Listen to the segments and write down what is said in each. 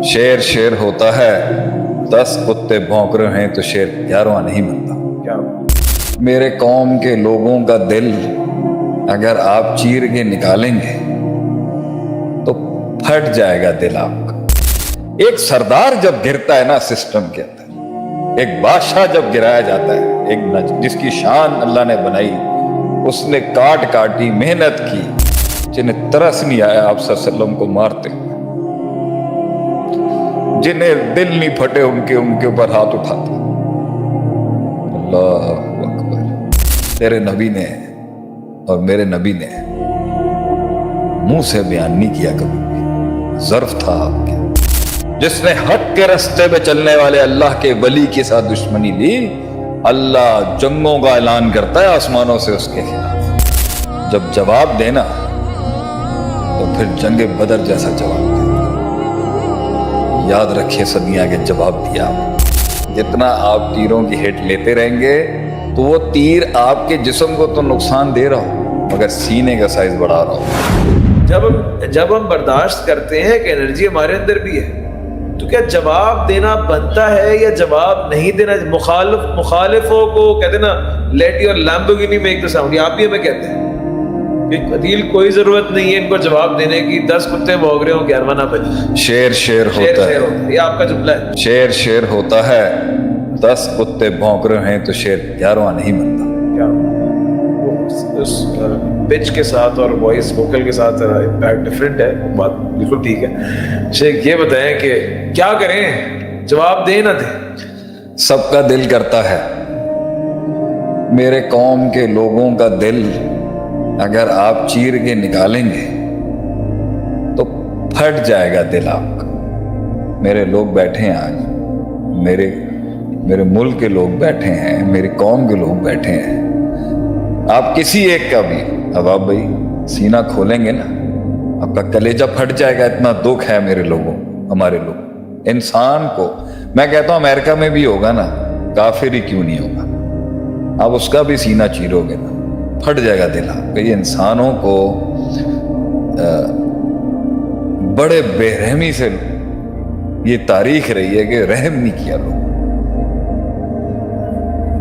शेर शेर होता है, 10 कुत्ते भौंक रहे हैं तो शेर 11वां नहीं बनता। क्या मेरे कौम के लोगों का दिल अगर आप चीर के निकालेंगे तो फट जाएगा दिल आपका। एक सरदार जब गिरता है ना सिस्टम के अंदर, एक बादशाह जब गिराया जाता है, एक जिसकी शान अल्लाह ने बनाई, उसने काट काटी मेहनत की, जिन्हें तरस नहीं आया आप सल्लल्लाहु अलैहि वसल्लम को मारते, जिन्हें दिल नहीं फटे उनके ऊपर हाथ उठाते। अल्लाह अकबर। तेरे नबी ने और मेरे नबी ने मुंह से बयान नहीं किया कभी भी, ज़र्फ था आपके। जिसने हक के रास्ते पे चलने वाले अल्लाह के वली के साथ दुश्मनी ली, अल्लाह जंगों का ऐलान करता है आसमानों से उसके खिलाफ। जब जवाब देना तो फिर जंगे बदर जैसा जवाब देना। याद रखिए सदियां के जवाब दिया। जितना आप तीरों की हिट लेते रहेंगे तो वो तीर आपके जिस्म को तो नुकसान दे रहा हो, मगर सीने का साइज बढ़ा रहा हो। जब हम बर्दाश्त करते हैं कि एनर्जी हमारे अंदर भी है, तो क्या जवाब देना बनता है या जवाब नहीं देना? मुखालिफों को कहते ना, let your Lamborghini make the sound. आप भी हमें कहते हैं कि कदील कोई जरूरत नहीं है इनको जवाब देने की, 10 कुत्ते भौंक रहे हो 11वां ना बजे। शेर शेर होता है, ये आपका जुमला है। शेर शेर होता है, 10 कुत्ते भौंक रहे हैं तो शेर 11वां नहीं बनता। क्या उस पिच के साथ और वॉइस वोकल के साथ इम्पैक्ट डिफरेंट है, वो बात बिल्कुल ठीक है। शेख ये बताएं कि क्या करें, जवाब दे ना दे? सबका दिल करता है। मेरे कौम के लोगों का दिल अगर आप चीर के निकालेंगे तो फट जाएगा दिल आपका। मेरे लोग बैठे हैं आज, मेरे मुल्क के लोग बैठे हैं, मेरी कौम के लोग बैठे हैं। आप किसी एक का भी अब आप भाई सीना खोलेंगे ना, आपका कलेजा फट जाएगा। इतना दुख है मेरे लोगों, हमारे लोग, इंसान को। मैं कहता हूं अमेरिका में भी होगा ना, काफिर ही क्यों नहीं होगा, आप उसका भी सीना चीरोगे ना, फट जाएगा दिल आपका। ये इंसानों को बड़े बेरहमी से ये तारीख रही है कि रहम नहीं किया लोग,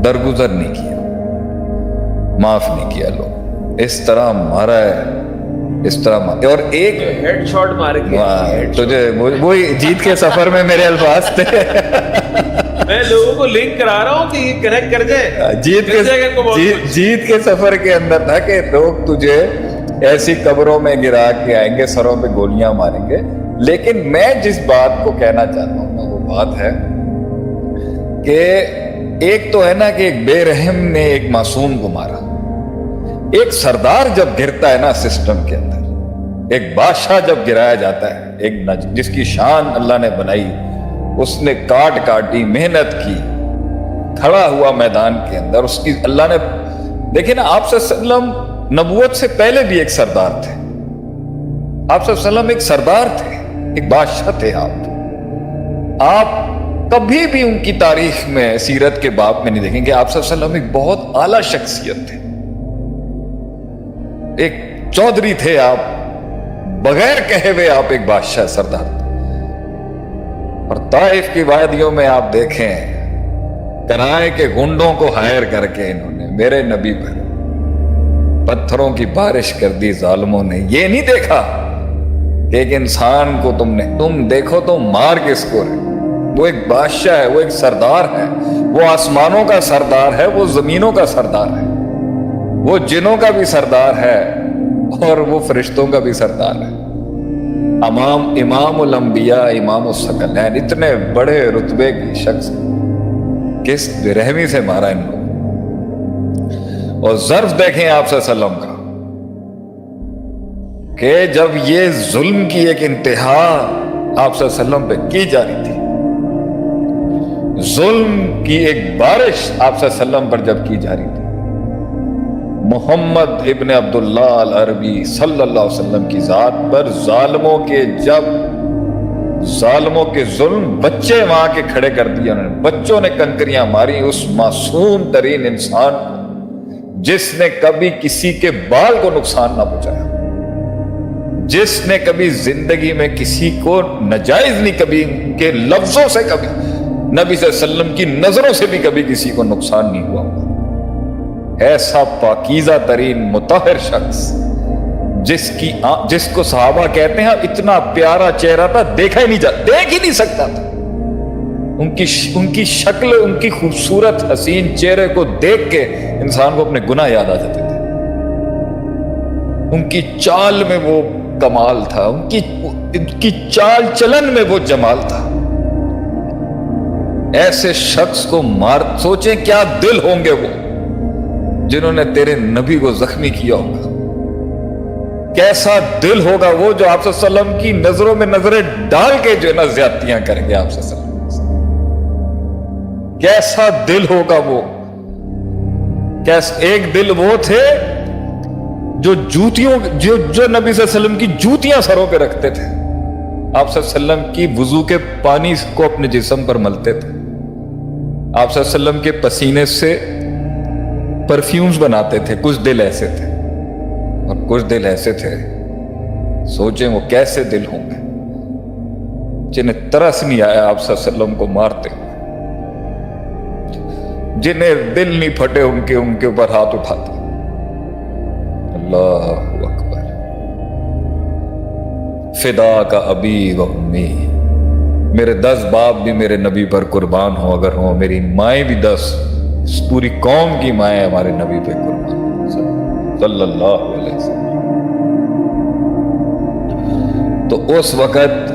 दरगुजर नहीं किया, माफ नहीं किया लोग। इस तरह मारा है, इस तरह और एक हेड शॉट मार के तुझे वही जीत के सफर में मेरे अल्फाज थे। मैं लोगों को लिंक करा रहा हूँ कि ये कनेक्ट कर जाए। जीत के सफर के अंदर था कि लोग तुझे ऐसी कब्रों में गिरा के आएंगे, सरों पे गोलियां मारेंगे। लेकिन मैं जिस बात को कहना चाहता हूँ ना, वो बात है कि एक तो है ना कि एक बेरहम ने एक मासूम को मारा। एक सरदार जब गिरता है ना सिस्टम के अंदर, एक बादशाह जब गिराया जाता है, एक जिसकी शान अल्लाह ने बनाई, उसने काट काटी मेहनत की, खड़ा हुआ मैदान के अंदर, उसकी अल्लाह ने देखिए ना। आप सल्लम नबूवत से पहले भी एक सरदार थे। आप सल्लम एक सरदार थे, एक बादशाह थे। आप कभी भी उनकी तारीख में, सीरत के बाब में नहीं देखेंगे आप सल्लम एक बहुत आला शख्सियत थे, एक चौधरी थे आप, बगैर कहे हुए आप एक बादशाह सरदार थे। और ताइफ की वादियों में आप देखें, कराए के गुंडों को हायर करके इन्होंने मेरे नबी पर पत्थरों की बारिश कर दी जालिमों ने। ये नहीं देखा कि एक इंसान को तुम देखो तो मार किसको रहे। वो एक बादशाह है, वो एक सरदार है, वो आसमानों का सरदार है, वो जमीनों का सरदार है, वो जिनों का भी सरदार है और वो फरिश्तों का भी सरदार है। इमाम उल अंबिया इमाम उस सकलैन, इतने बड़े रुतबे की शख्स किस बेरहमी से मारा इन लोगों। और ज़र्फ देखें आप सल्लम का कि जब ये जुल्म की एक इंतहा आप सल्लम पे की जा रही थी, जुल्म की एक बारिश आप सल्लम पर जब की जा रही थी, मोहम्मद इब्न अब्दुल्लाह अल अरबी सल्लल्लाहु अलैहि वसल्लम की जात पर जालिमों के जुल्म, बच्चे वहां के खड़े कर दिए उन्होंने। बच्चों ने कंकरियां मारी उस मासूम तरीन इंसान को, जिसने कभी किसी के बाल को नुकसान ना पहुंचाया, جس نے کبھی زندگی میں کسی کو ناجائز نہیں، کبھی ان کے لفظوں سے، کبھی نبی صلی اللہ علیہ وسلم کی نظروں سے بھی کبھی کسی کو نقصان نہیں ہوا، ایسا پاکیزہ ترین مطہر شخص جس کو صحابہ کہتے ہیں اتنا پیارا چہرہ تھا، دیکھ ہی نہیں سکتا تھا، ان کی شکل، ان کی خوبصورت حسین چہرے کو دیکھ کے انسان کو اپنے گناہ یاد آ جاتے تھے، ان کی چال میں وہ کمال تھا، ان کی چال چلن میں وہ جمال تھا، ایسے شخص کو سوچیں کیا دل ہوں گے وہ جنہوں نے تیرے نبی کو زخمی کیا ہوگا، کیسا دل ہوگا وہ جو آپ صلی اللہ علیہ وسلم کی نظروں میں نظریں ڈال کے جو ہے نا زیادتیاں کریں گے آپ صلی اللہ علیہ وسلم، کیسا دل ہوگا وہ، ایک دل وہ تھے جو جو نبی صلی اللہ علیہ وسلم کی جوتیاں سروں پہ رکھتے تھے، آپ صلی اللہ علیہ وسلم کی وضو کے پانی کو اپنے جسم پر ملتے تھے، آپ صلی اللہ علیہ وسلم کے پسینے سے پرفیومز بناتے تھے، کچھ دل ایسے تھے، اور کچھ دل ایسے تھے، سوچیں وہ کیسے دل ہوں گے جنہیں ترس نہیں آیا آپ صلی اللہ علیہ وسلم کو مارتے، جنہیں دل نہیں پھٹے ان کے اوپر ہاتھ اٹھاتے۔ اللہ اکبر، فدا کا ابی و امی، میرے 10 باپ بھی میرے نبی پر قربان ہوں، اگر ہوں میری مائیں بھی 10، پوری قوم کی مائیں ہمارے نبی پہ قربان ہوں صلی اللہ علیہ وسلم۔ تو اس وقت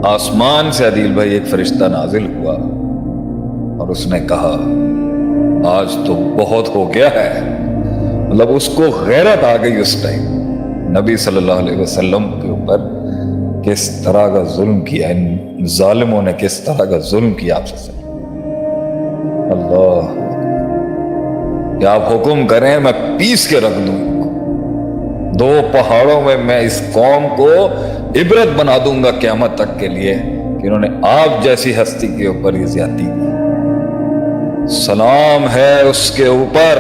آسمان سے عدیل بھائی ایک فرشتہ نازل ہوا اور اس نے کہا آج تو بہت ہو گیا ہے، مطلب اس کو غیرت آ گئی اس ٹائم نبی صلی اللہ علیہ وسلم کے اوپر، کس طرح کا ظلم کیا ان ظالموں نے، کس طرح کا ظلم کیا آپ سے، اللہ کہ آپ حکم کریں میں پیس کے رکھ دوں، 2 پہاڑوں میں میں اس قوم کو عبرت بنا دوں گا قیامت تک کے لیے کہ انہوں نے آپ جیسی ہستی کے اوپر یہ زیادتی کی، سلام ہے اس کے اوپر،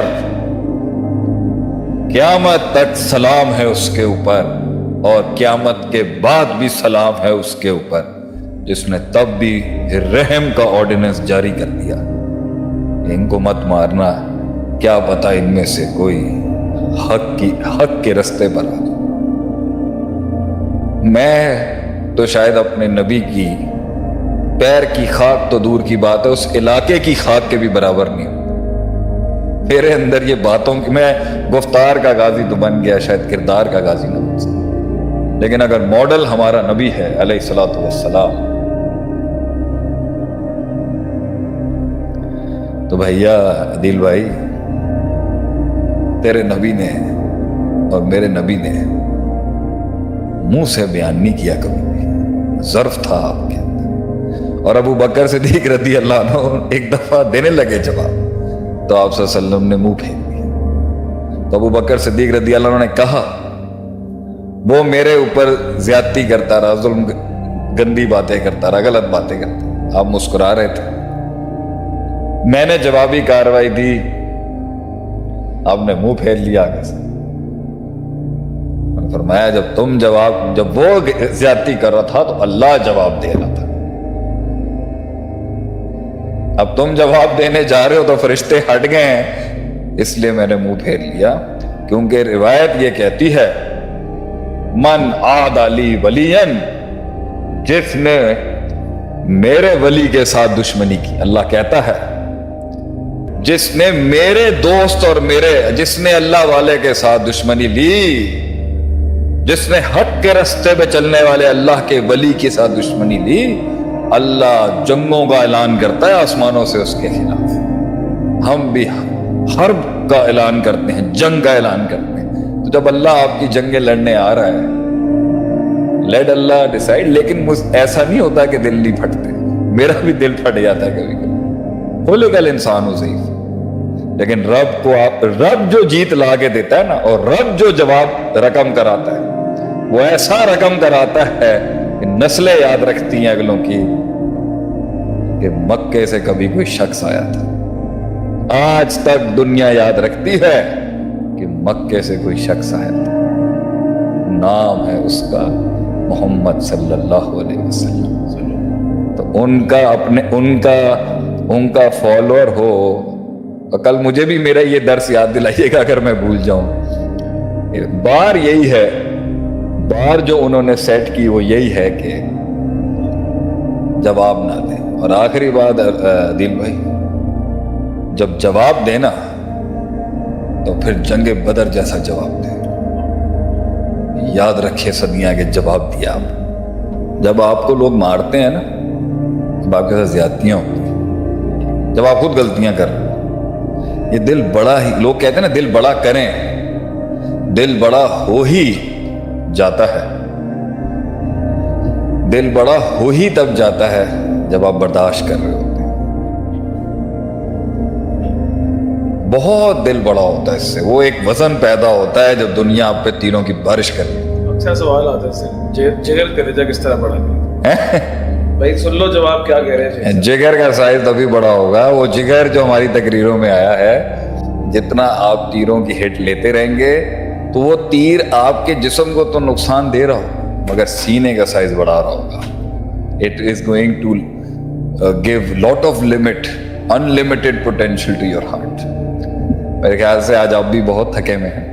قیامت تک سلام ہے اس کے اوپر، اور قیامت کے بعد بھی سلام ہے اس کے اوپر جس نے تب بھی رحم کا آرڈیننس جاری کر دیا، ان کو مت مارنا، کیا پتا ان میں سے کوئی حق کے رستے پر آ۔ میں تو شاید اپنے نبی کی پیر کی خاک تو دور کی بات ہے، اس علاقے کی خاک کے بھی برابر نہیں ہوں، میرے اندر یہ باتوں کی، میں گفتار کا غازی تو بن گیا، شاید کردار کا غازی نہ بن سکتا، لیکن اگر ماڈل ہمارا نبی ہے علیہ الصلوۃ والسلام، تو بھیا عدیل بھائی تیرے نبی نے اور میرے نبی نے منہ سے بیان نہیں کیا کبھی بھی، ظرف تھا آپ کے اندر، اور ابو بکر صدیق رضی اللہ عنہ ایک دفعہ دینے لگے جواب تو آپ صلی اللہ علیہ وسلم نے منہ پھیر دیا، تو ابو بکر صدیق رضی اللہ عنہ نے کہا وہ میرے اوپر زیادتی کرتا رہا، ظلم، گندی باتیں کرتا رہا، غلط باتیں کرتا رہا، آپ مسکرا رہے تھے، میں نے جوابی کارروائی دی، آپ نے منہ پھیر لیا آگے سے، فرمایا جب وہ زیادتی کر رہا تھا تو اللہ جواب دے رہا تھا، اب تم جواب دینے جا رہے ہو تو فرشتے ہٹ گئے ہیں، اس لیے میں نے منہ پھیر لیا، کیونکہ روایت یہ کہتی ہے من عاد لی ولین، جس نے میرے ولی کے ساتھ دشمنی کی، اللہ کہتا ہے جس نے میرے دوست اور جس نے اللہ والے کے ساتھ دشمنی لی، جس نے حق کے رستے پہ چلنے والے اللہ کے ولی کے ساتھ دشمنی لی، اللہ جنگوں کا اعلان کرتا ہے آسمانوں سے اس کے خلاف، ہم بھی حرب کا اعلان کرتے ہیں، جنگ کا اعلان کرتے ہیں، تو جب اللہ آپ کی جنگیں لڑنے آ رہا ہے، لیٹ اللہ ڈیسائیڈ، لیکن ایسا نہیں ہوتا کہ دل نہیں پھٹتے، میرا بھی دل پھٹ جاتا ہے کبھی کبھی، خلق الانسان ضعیف، لیکن رب جو جیت لا کے دیتا ہے نا، اور رب جو جواب رقم کراتا ہے، وہ ایسا رقم کراتا ہے کہ نسلیں یاد رکھتی ہیں اگلوں کی کہ مکے سے کبھی کوئی شخص آیا تھا، آج تک دنیا یاد رکھتی ہے کہ مکے سے کوئی شخص آیا تھا، नाम है उसका मोहम्मद सल्लल्लाहु अलैहि वसल्लम। तो उनका फॉलोअर हो। और कल मुझे भी मेरा ये दर्स याद दिलाइएगा अगर मैं भूल जाऊं। बार यही है, बार जो उन्होंने सेट की वो यही है कि जवाब ना दें। और आखिरी बात दिल भाई, जब जवाब देना तो फिर जंगे बदर जैसा जवाब दे। याद रखिए सदियां के जवाब दिया आप। जब आपको लोग मारते हैं ना, जब आपके साथ ज्यादतियां होती हैं, जब आप खुद गलतियां कर रहे हो, ये दिल बड़ा ही, लोग कहते हैं ना दिल बड़ा करें, दिल बड़ा हो ही जाता है। दिल बड़ा हो ही तब जाता है जब आप बर्दाश्त कर रहे होते हैं। बहुत दिल बड़ा होता है इससे, वो एक वजन पैदा होता है जब दुनिया आप पे तीरों की बारिश कर रही है। अच्छा सवाल आता है इससे, जिगर कलेजा किस तरह बड़ा करें? भाई सुन लो जवाब क्या कह रहे हैं। जिगर का साइज तभी बड़ा होगा, वो जिगर जो हमारी तकरीरों में आया है, जितना आप तीरों की हिट लेते रहेंगे तो वो तीर आपके जिस्म को तो नुकसान दे रहा हो मगर सीने का साइज बढ़ा रहा होगा। It is going to give lot of limit, unlimited potential to your heart. मेरे ख्याल से आज आप भी बहुत थके में हैं।